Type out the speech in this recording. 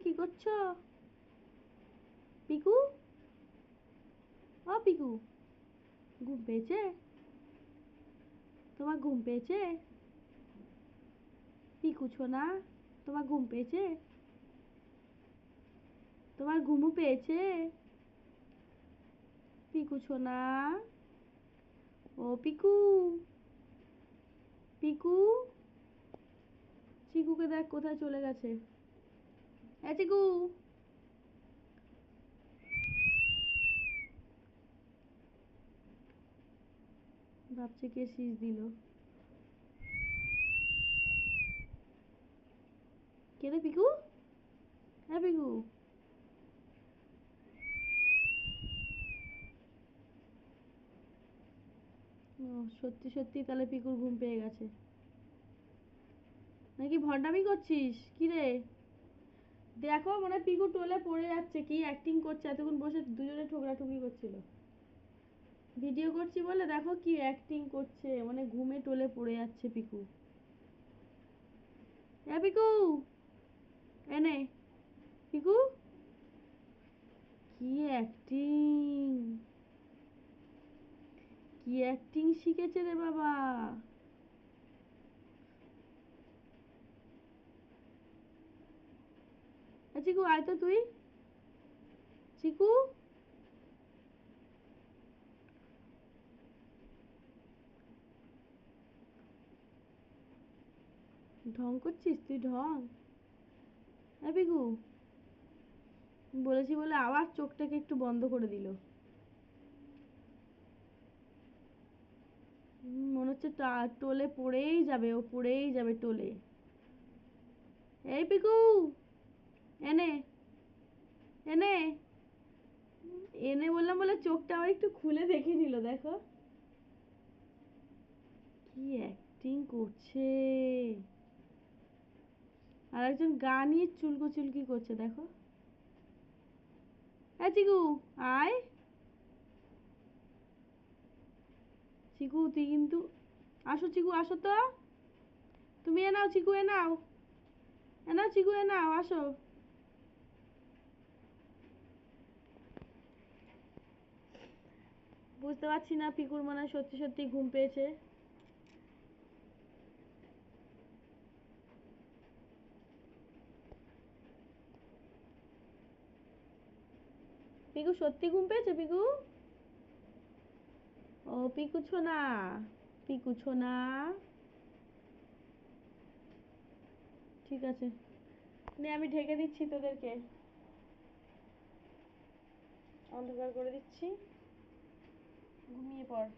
কি করছো? পিকু, ও পিকু, ঘুম পেয়েছে? তোমার ঘুম পেয়েছে? পিকু ছোনা, তোমার ঘুম পেয়েছে? তোমার ঘুমু পেয়েছে? পিকু ছোনা, ও পিকু, পিকু, চিকুকে দেখ কোথায় চলে গেছে। এ চিকু, ভাবছে কে শীষ দিল। কে রে পিকু? হ্যাঁ পিকু, ও সত্যি সত্যি তাহলে পিকুর ঘুম পেয়ে গেছে নাকি ভণ্ডামি করছিস? কি রে? দেখো মনে হয় পিকু টোলে পড়ে যাচ্ছে, কি অ্যাক্টিং করছে, এতক্ষণ বসে দুজনে ঠোকরাঠুকরি করছিল। ভিডিও করছি বলে দেখো কি অ্যাক্টিং করছে, মানে ঘুমে টোলে পড়ে যাচ্ছে পিকু। এ পিকু, এনে পিকু, কি অ্যাক্টিং, কি অ্যাক্টিং শিখেছে রে বাবা। চিকু আয় তো তুই, চিকু, ঢং করছিস তুই ঢং? এ পিকু, বলেছি বলে আবার চোখটাকে একটু বন্ধ করে দিল। মনে হচ্ছে টোলে পড়েই যাবে, ও পড়েই যাবে টোলে। এই পিকু, এনে, এনে, এনে বললাম বলে চোখটা আবার একটু খুলে দেখে নিল, দেখো কি অ্যাক্টিং করছে। আর একজন গা নিয়ে চুলকোচুলকি করছে দেখো। হ্যাঁ চিকু, আয়। চিকু তুই কিন্তু, আসো চিকু আসো তো, তুমি এ নাও চিকু, এ নাও, এ নাও চিকু, এ নাও, আসো। বুঝতে পারছি না, পিকুর মনে হয় সত্যি সত্যি ঘুম পেয়েছে। পিকু সত্যি ঘুম পেয়েছে পিকু? ও পিকু ছোনা, পিকু ছোনা, ঠিক আছে, নে আমি ঢেকে দিচ্ছি তোদেরকে, অন্ধকার করে দিচ্ছি, ঘুমিয়ে পড়।